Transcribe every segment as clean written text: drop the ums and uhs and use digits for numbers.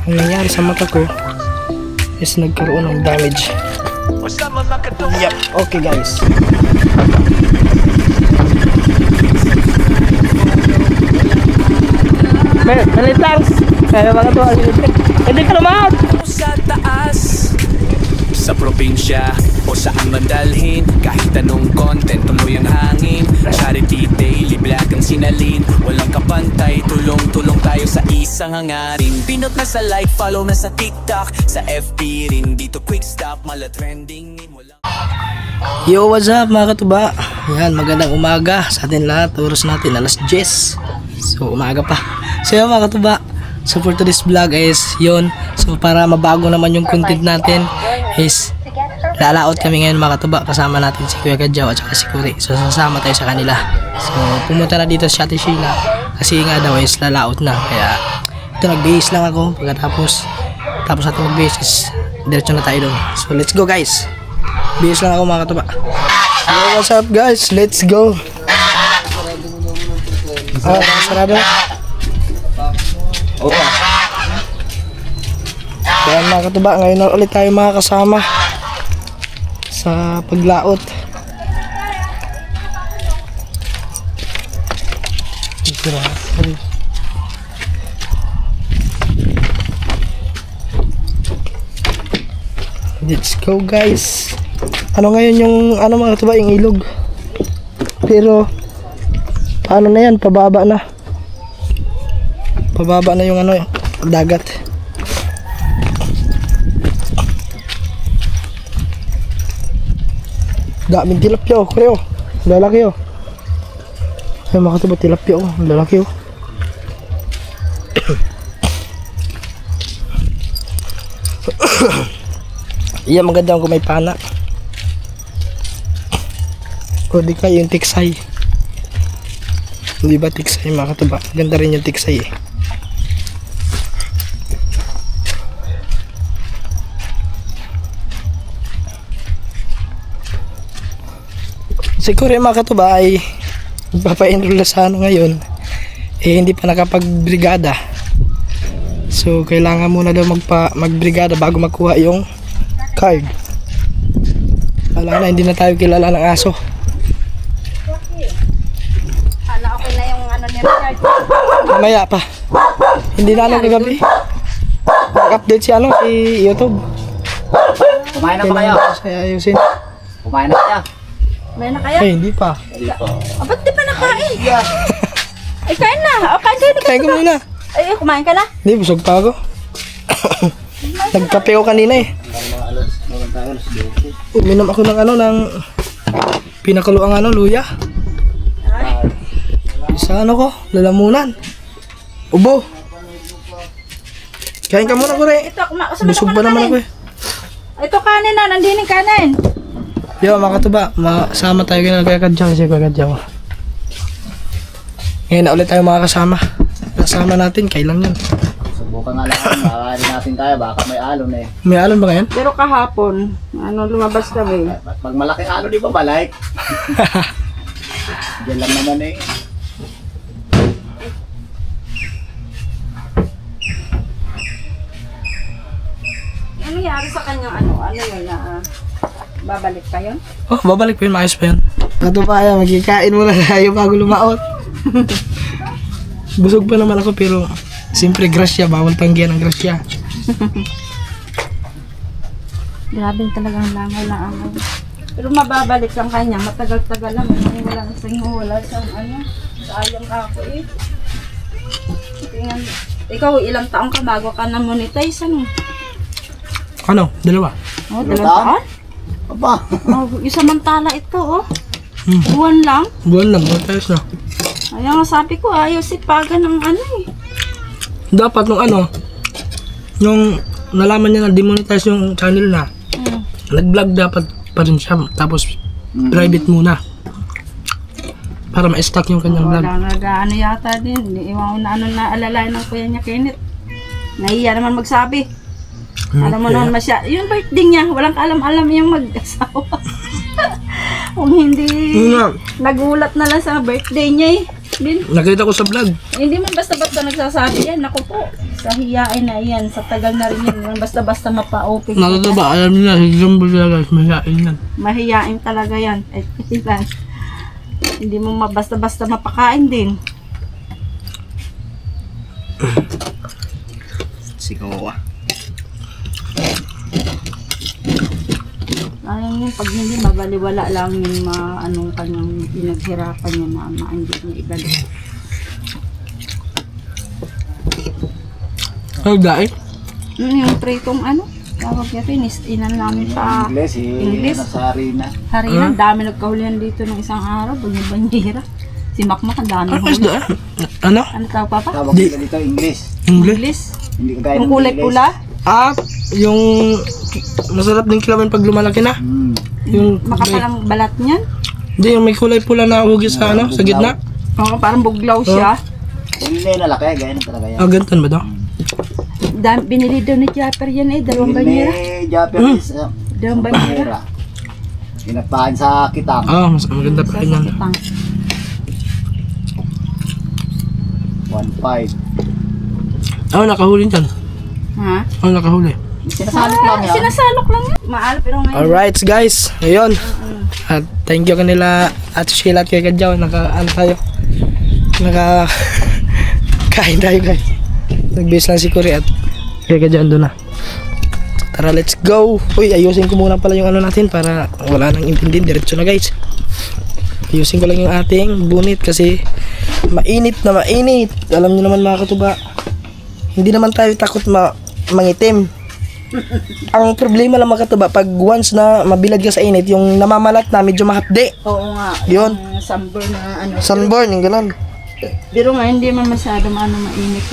ang nangyari sa mata ko is nagkaroon ng damage. Yep, okay guys. Malit lang. Kaya mga to, hindi ka naman. Sa taas, sa probinsya o saan man dalhin, kahit anong content tuloy ang hangin. Charity daily vlog ang sinalin, walang kapantay, tulong-tulong tayo sa isang hangarin. Pinot na sa like, follow na sa TikTok, sa FB rin, dito quick stop, mala trending. Yo, what's up mga katuba? Yan, magandang umaga sa atin lahat. Oras natin alas 10. So umaga pa. So yun mga katuba, so for today's vlog is yun. So para mabago naman yung content natin is lalaot kami ngayon mga katuba. Kasama natin si Kuya Gadjaw at saka si Kuri. So sasama tayo sa kanila. So pumunta na dito si Ate Sheila kasi nga daw is lalaot na. Kaya ito nagbihis lang ako. Pagkatapos natin magbihis is diretso na tayo doon. So let's go guys. Bihis lang ako mga katuba. Yo, what's up guys? Let's go. Sarado. Kaya mga katuba, ngayon na ulit tayo makakasama sa paglaot. Let's go guys. Ano ngayon yung mga katuba, yung ilog. Pero paano na yan? Pababa na. Pababa na yung dagat. Daming tilapia oh, kureo. Lalaki oh. Ay mga katuba, tilapia oh, lalaki oh. Iya, maganda kung may pana. O di ka yung tiksay. Hindi ba tiksay mga katuba? Ganda rin yung tiksay eh. Siguro yung mga katuba ay magpapa-enroll sa ngayon. Eh hindi pa nakapag-brigada. So kailangan muna daw mag-brigada bago makuha yung card. Wala na, hindi na tayo kilala ng aso. Hala, okay na yung ni Richard. Mamaya pa. Hindi na kagabi. Mag-update si YouTube. Kumain na ba kayo? Saya ayusin. Kumain na kayo? May na kaya? Ay, hindi pa. Ba't di pa nakain? Ay, kain na. O, kain kayo. Kain ka muna. Ay, kumain ka na? Hindi, busog pa ako. Nagkape ko kanina eh. Uminom ako ng pinakuluang luya. Sa ko, lalamunan. Ubo. Kain ka muna, Kure. Ito, Busog pa naman ako eh. Ito kanin na, nandiyan yung kanin. Yo, mga katuba, masama tayo kay Kuya Gadjaw kasi Kuya Gadjaw. Ngayon na ulit tayo makakasama. Kasama natin, kailan yan? Subukan nga lang, makakain natin tayo, baka may alon eh. May alon ba ngayon? Pero kahapon, lumabas kami. Pag malaking alon, di ba balik? Diyan lang naman eh. Ano nangyari sa kanyang ano yun na babalik pa yun? Oh, babalik pa yun, maayos pa yun. Katuba, magkikain muna tayo bago lumaot. Busog pa naman ako pero siyempre grasya, bawal tanggihan ang grasya. Grabe talagang langaw na ang pero mababalik ang kanya, matagal-tagal lang. Wala na wala sa sayang ako eh. Tingnan, ikaw ilang taong ka bago ka na monetize Ano? Dalawa? Oh, 2 taon? Aba, Oh, isamantala ito oh. Buwan lang. Buwan lang, matayos na. Kaya nga sabi ko, ayaw sipagan ng eh. Dapat nung nalaman niya na demonetize yung channel na, nag-vlog dapat pa rin siya. Tapos private muna. Para ma-stack yung kanyang vlog. Wala nag-ano yata din. Iwan ko na alalayan ng kuya niya Kenneth. Nahiya naman magsabi. Alam mo naman yung birthday niya, walang kaalam-alam yung mag-asawa. Kung hindi, nagulat na lang sa birthday niya eh. Nakita ko sa vlog. Hindi mo basta-basta nagsasabi yan. Naku po, sa hiyain na yan. Sa tagal na rin yan. Basta-basta mapa-open. Nakataba, alam niyo na, example talaga guys, mahihain yan. Mahiyain talaga yan. Hindi mo basta-basta mapakain din. Sigaw ah. Ayun yun, pag hindi mabaliwala lang yung anong kanyang pinaghirapan niya na hindi niya ibalik. Ay, dahil. Yung pritong tawag niya rin, inan namin sa English. Sa harina. Harina, dami nagkahulihan dito ng isang araw, banyira. Si Makmak, ang dami Ano huli. isda? Ano? Ano tawag papa? Tawag nila dito English. English? English? Hindi ko kaya Yung kulay pula? Yung masarap din kilawin pag lumalaki na. Yung Makapalang balat niyan? Hindi, yung may kulay pula na hugis sa sa gitna. Oo, parang buglaw siya. Kung hindi na laki, ganyan talaga yan. Gantan ba daw? Binili daw ni Japper yan dalawang banyera. Japanese. Dalawang banyera. Pinapahan sa kitang. Mas maganda pa rin yan. 1.5. Nakahuli dyan. Ha? Nakahuli. Sinasalok lang yan. Sinasalok lang yan. Maal pero ngayon. Alright guys, ayun. At thank you kanila at Sheila at kay Kadjaw. Kain tayo guys. Nag-base lang si Kuri at kay Kadjaw doon na. Tara, let's go. Uy, ayusin ko muna pala yung natin para wala nang intindi. Diretso na guys. Ayusin ko lang yung ating bunit kasi mainit na mainit. Alam niyo naman mga katuba, hindi naman tayo takot mangitim. Ang problema lang mga katuba, pag once na mabilad ka sa init, yung namamalat na medyo mahapde. Oo nga. Yun. Yung sunburn na Sunburn, yung ganun. Pero nga hindi man masyado mainit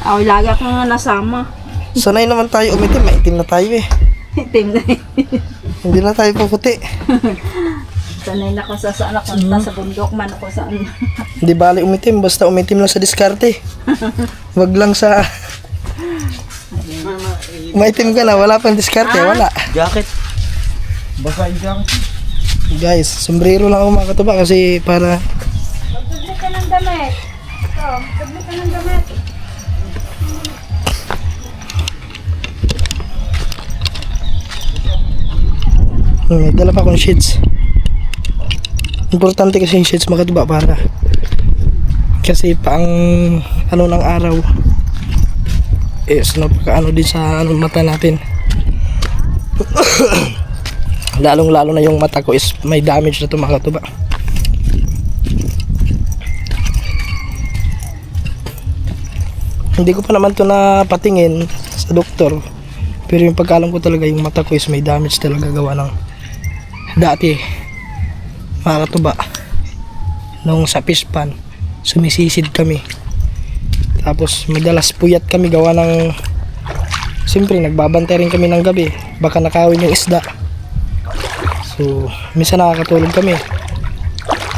ang lagi ako nga nasama. Sanay naman tayo umitim, maitim na tayo eh. Itim na Hindi na tayo puputi. Sanay na ko sa sa bundok man ako saan. Hindi bali umitim, basta umitim lang sa diskarte. Wag lang sa... Maitim ka na, wala pang diskarte, wala. Jacket. Basa yung jacket. Guys, sombrero lang ako mga katuba kasi para... Magdudli ka ng damit. Ito, magdudli ka ng damit. May dala pa akong sheets. Importante kasi yung sheets mga katuba para... Kasi pang ng araw is napakaano din sa mata natin. Lalong-lalo na yung mata ko is may damage na ito mga katuba. Hindi ko pa naman to napatingin sa doktor, pero yung pagkalam ko talaga yung mata ko is may damage talaga gawa ng dati mga katuba nung sa pispan sumisisid kami. Tapos madalas puyat kami gawa ng siyempre nagbabantay rin kami ng gabi, baka nakawin yung isda. So minsan nakakatulog kami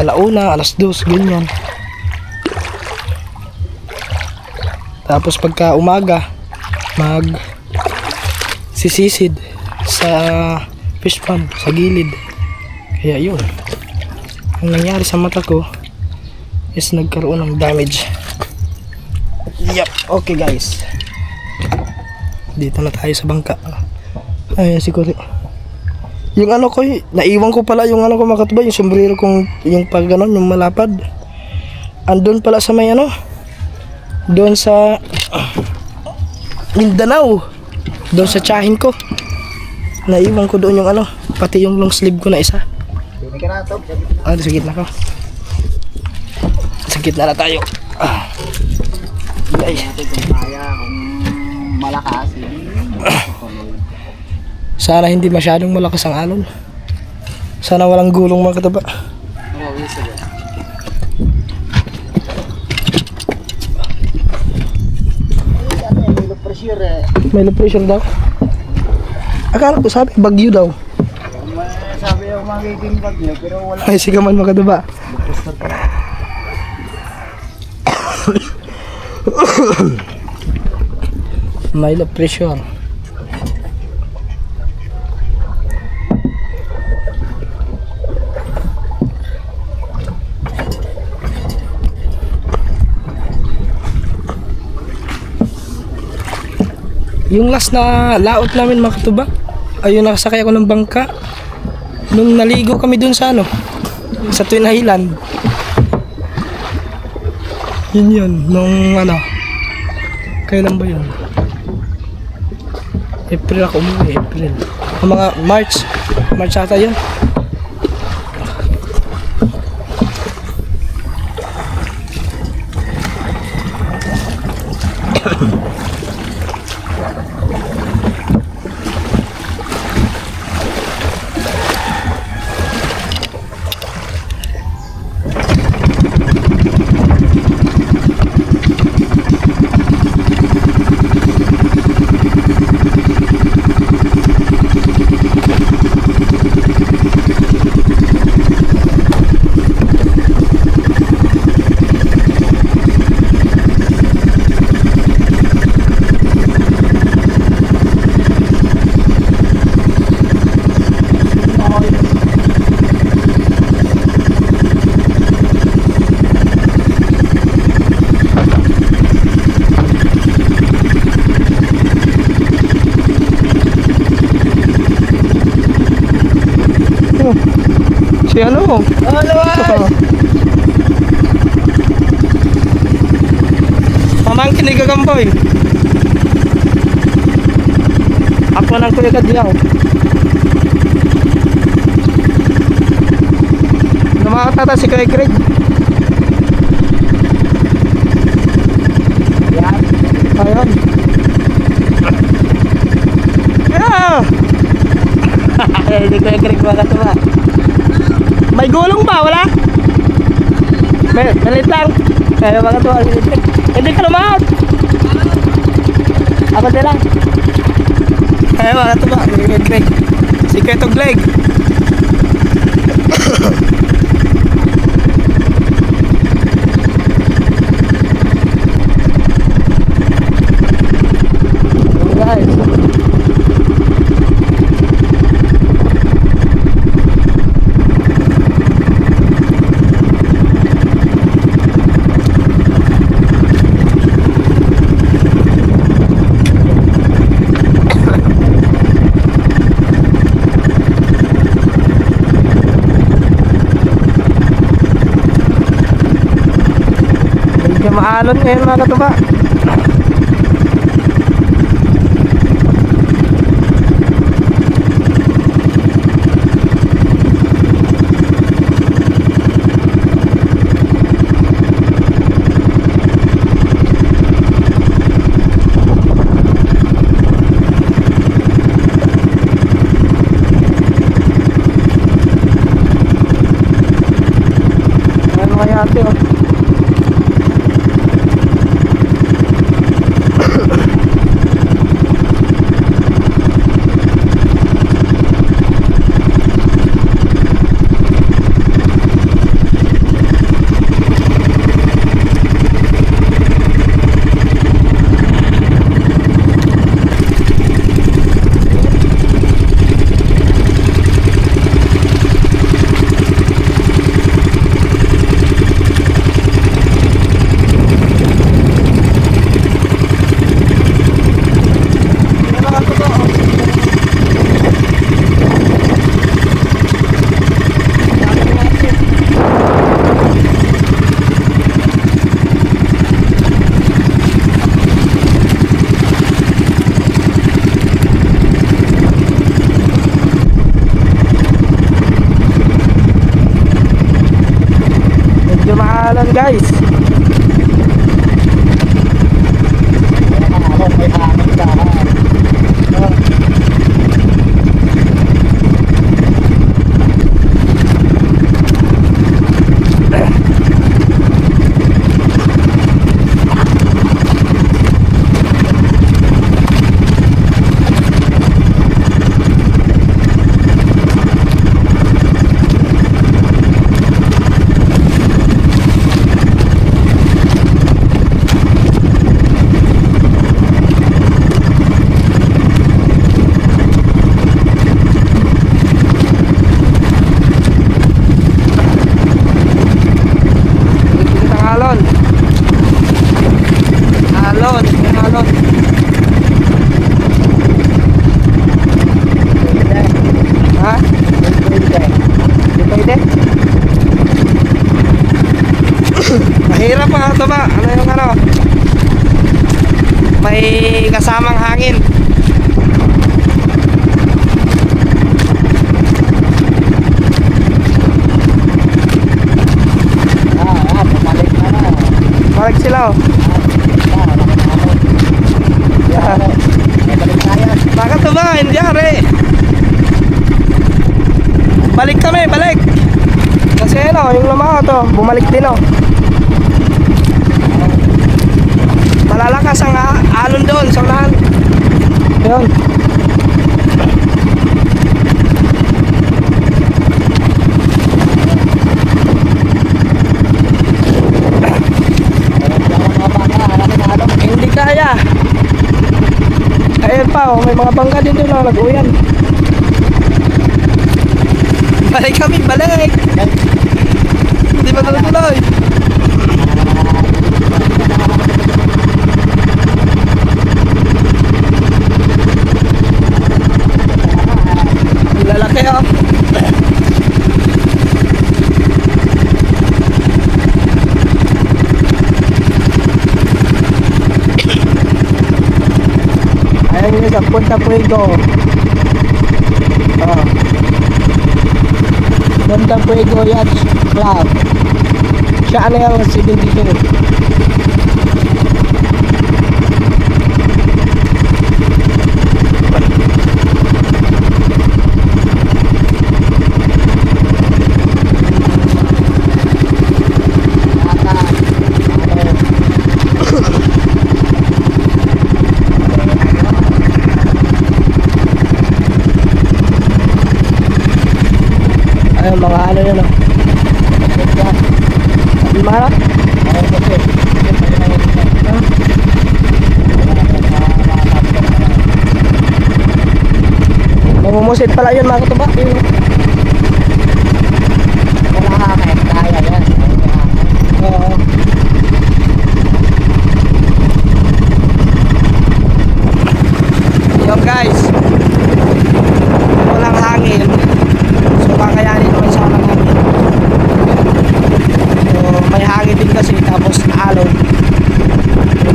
1:00, 2:00, ganyan. Tapos pagka umaga mag sisisid sa fish pond sa gilid. Kaya yun, ang nangyari sa mata ko is nagkaroon ng damage. Yep, okay guys. Dito na tayo sa bangka. Ayan si Kuri. Yung ko, naiwan ko pala yung ko mga katuba, yung sombrero kong, yung pag ganon, yung malapad. Andun pala sa may doon sa Mindanao. Doon sa tsahin ko. Naiwan ko doon yung pati yung long sleeve ko na isa. Hindi ka na ito. Sa gitna ko. Sa gitna na tayo. Guys. Kung kaya, kung malakas. Sana hindi masyadong malakas ang alon. Sana walang gulong mga kataba. May low pressure daw. Akala ko sabi bagyo daw. Sabi yung magiging bagyo, pero wala. Ay sigaman mga kataba. May low pressure. Yung last na laot namin mga katuba, ayun nakasakay ako ng bangka. Nung naligo kami dun sa ano, sa Twin Island. Yun, nung ano, kailan ba yun? April ako umuwi, April. Mga March ata yun. Si ano? Pamangkin ni Gagamboy. Ako ng Kuya Kadyaw. Namakatata si Kuya Craig. Yan. Ayun. Yeah! Hindi Kuya Craig makatuwa. May gulong ba? Wala? Malit lang. Kaya makatuwa. Hindi ka lumaot. Ako din lang. Kaya makatuwa. Si Ketong Leg. Guys. Maalon ngayon mga katuba. Ano kaya ate oh. Maalan guys. May hangin ka. katuba, ano yung ano? May kasamang hangin. Bumalik na na. Balik sila oh. Yan. Balik tayo. Mga katuba, hindi ari. Balik kami, balik. Kasi ano, yung lumaw to, bumalik din oh. Malalakas ang alon doon sa unahan. Yun. Hindi kaya. Ayun pa oh, may mga bangka din doon oh, nag-uyan. Balik kami, balik. Hindi pa tuloy. Lalaki oh. Ayan yun sa Punta Puego. Oh. Punta Puego Yacht Club. Siya ano yung silid dito. Ayun mga ano yun oh. Sabi mga mamumusit pala yun mga katuba. Kaya yan. Oo. Yun guys, walang hangin, so kakayanin naman sa walang hangin. So may hangin din kasi, tapos alon,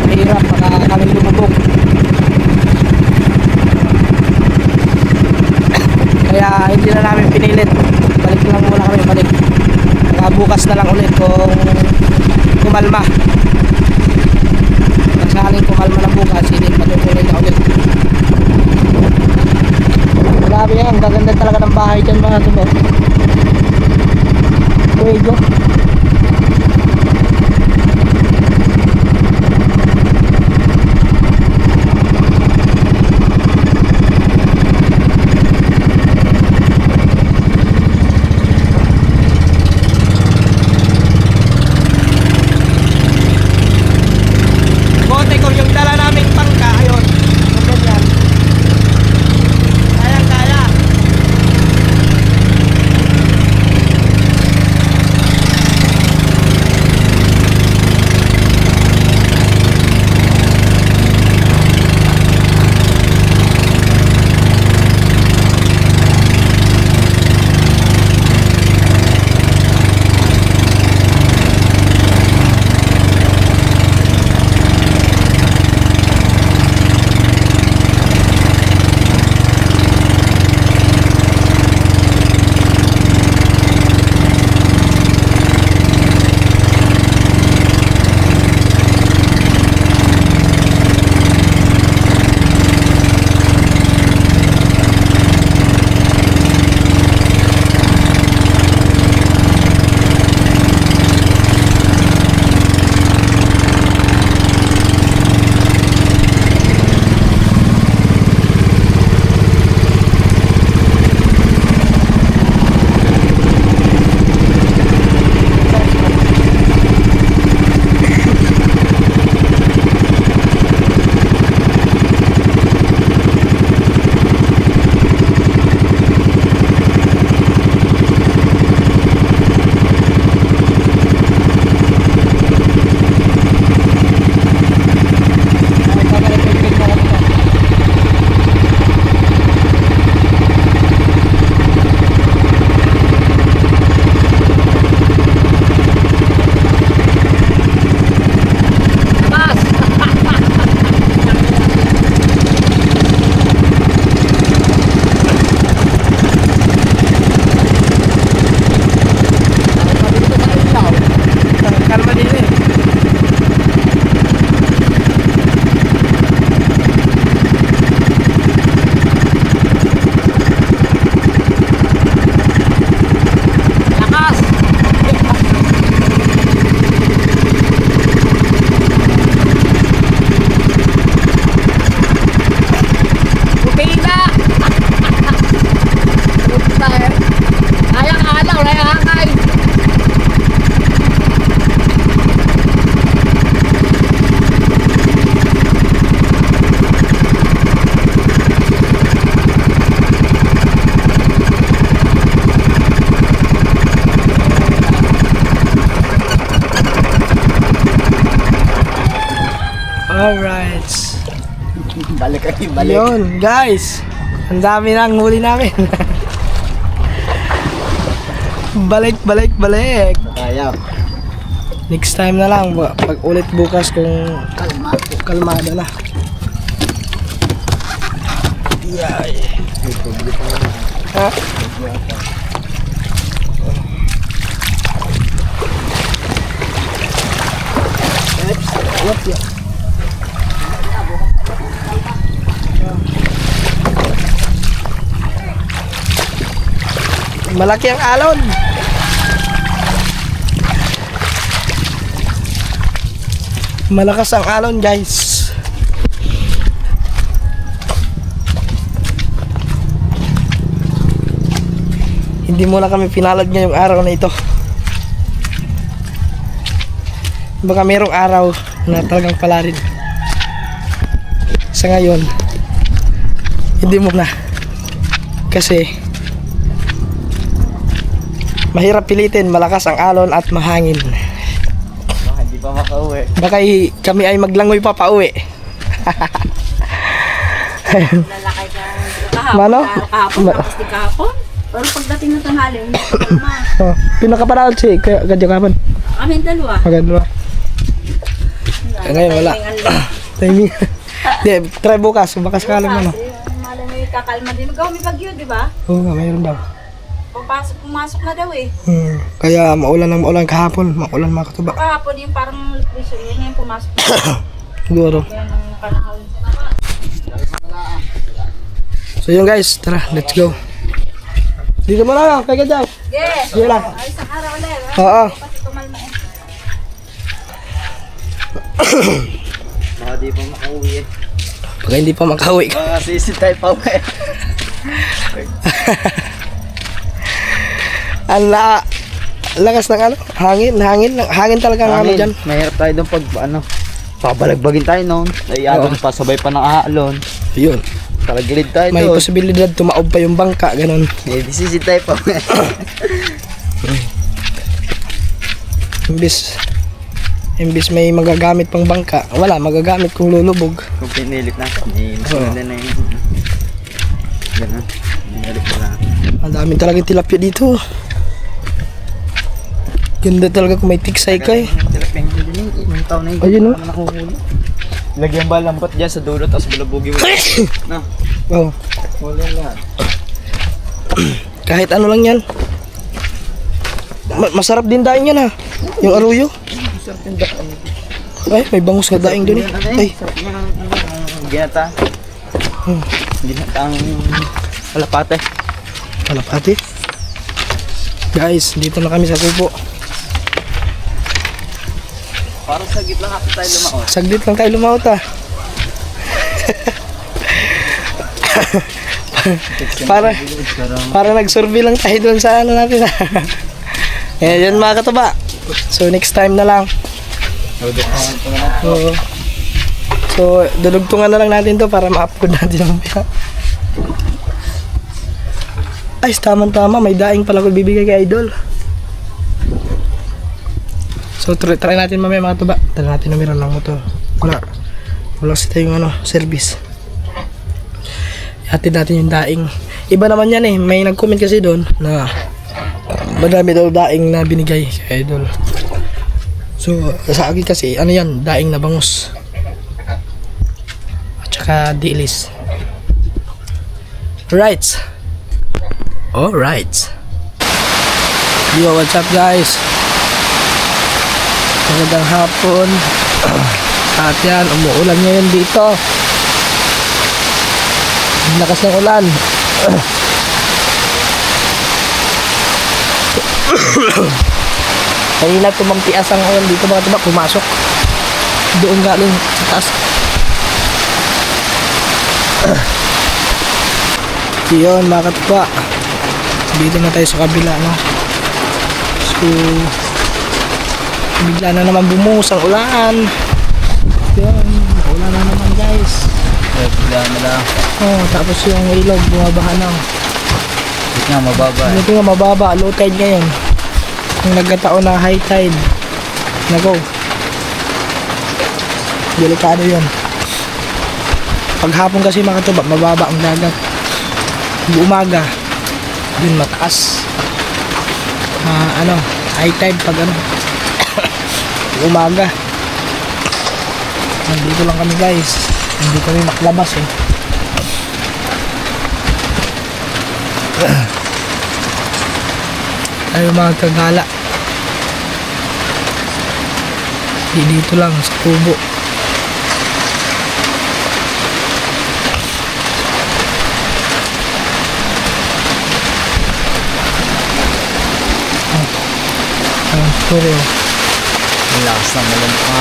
mahirap baka kami lumubog. Kaya hindi na namin pinilit, balik lang muna kami, balik. Baka bukas na lang ulit kung kumalma. Sakaling kumalma na bukas, hindi patutuloy na ulit. Grabe yan, gaganda talaga ng bahay dyan mga tubo. Puego. Bote ko yung dala naming pangka, ayun. Ganyan. Kaya. Balik. Yun, guys. Ang dami na ang huli namin. Balik. Kaya. Next time na lang. Pag ulit bukas kung kalmado na. Yay. Ha? Yep. Malaki ang alon. Malakas ang alon, guys. Hindi muna kami pinalad ngayong araw na ito. Baka mayroong araw na talagang palarin. Sa ngayon, hindi muna. Kasi mahirap pilitin, malakas ang alon at mahangin. Baka hindi pa makauwi. Baka kami ay maglangoy pa pauwi. Lalakay ka kahapon. Mano? Kahapon, tapos di kahapon. Pero pagdating ng tanghali, hindi ko kalma. Oh, pinakaparaan si Kadjakapan. Kami yung dalawa. Maganda. Ngayon wala. Timing. Di, try bukas. Baka sakalang ano. Malay mo yung kakalma din. Ikaw may bagyo, di ba? Oo nga, mayroon daw. Pumasok na daw eh. Kaya maulan kahapon. Maulan mga katuba. Kahapon yung parang prison yun yung pumasok na. Siguro. Yan ang panahon. So yun guys, tara, let's go. Dito mo na lang, kaya daw. Yes! Sige lang. Ay, isang araw ulit. Oo. Pati kumalma eh. Baka di pa makauwi eh. Baka hindi pa makauwi ka. Baka sisi tayo pa uwi. Lakas ng ano, hangin talaga ang ano dyan. Mahirap tayo doon pag pabalagbagin tayo noon. Ay alon pa, sabay pa ng aalon. Yun, Kalagilid tayo may doon. posibilidad tumaob pa yung bangka, ganun. Eh, di sisi tayo pa uwi. Imbis may magagamit pang bangka, wala, magagamit kung lulubog. Kung pinilit na, nasunod na yung gano'n. Pinilit na lang. Ang dami talagang tilapia dito. Ganda talaga kung may tiksay ka eh. Tilapia yung din yung taon na yun. Ayun, oh. Ano nakuhuli? Lagyan ba lambat dyan sa dulo tapos bulabugi mo. Na, Oh, huli lahat. kahit ano lang yan. Masarap din daing yan ha. Yung aruyo. Sarap yung daan. Ay, may bangus ka daing dun eh. Ay, Sarap yung ginata. Ginatang kalapate. kalapati. Guys, dito na kami sa kubo. Parang sa gitna nga tayo lumaot. Saglit lang tayo lumawat ha. para nag-survey lang tayo doon sa ano natin ha. Yan mga katuba. So next time na lang. Oo. So dudugtungan na lang natin to para ma-upload natin mamaya. Ay, tama, may daing pala ko bibigay kay Idol. So try natin mamaya mga katuba. Tala natin na meron ng motor. Wala kasi tayong ano, service. Hatid natin yung daing. Iba naman yan eh. May nag-comment kasi doon na madami daw daing na binigay kay Idol. So sa akin kasi ano yan, daing na bangus at saka dilis. Alright. Yo, what's up guys? Magandang hapon. At yan, umuulan ngayon dito. Ang lakas ng ulan. Kanina tumampias ang ulan dito mga tuba, pumasok. Doon galing sa taas. Yun mga katuba. Dito na tayo sa kabila no. So bigla na naman bumuhos ang ulan. Yun, ulan na naman guys. Bigla na lang. Oh, tapos yung ilog bumabaha na. Ito nga mababa eh. Ito nga mababa, low tide ngayon. Kung nagkataon na high tide, nago. Delikado yun. Paghapon kasi mga katuba, mababa ang dagat. Pag umaga, yun mataas. High tide pag umaga. Nandito lang kami guys. Hindi kami maklabas eh. Tayo mga kagala. Dito lang sa kubo. Sorry. Ang lakas ng ulan pa.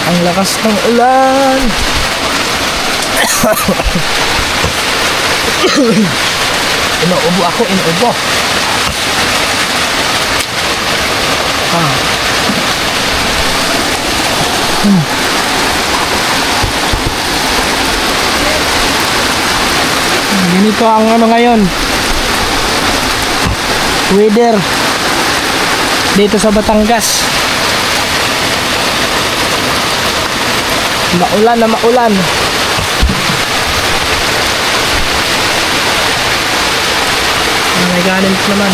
Ang lakas ng ulan. Inuubo ako, inuubo. Ganito ang ngayon. Weather dito sa Batangas. Maulan na maulan. May ganin naman.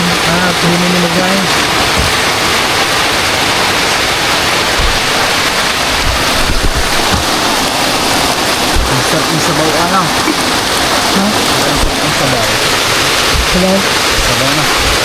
Pwede na mag-ganin. Ang sabaw ano? Ha? Ang sabaw. Sabaw? Sabaw na.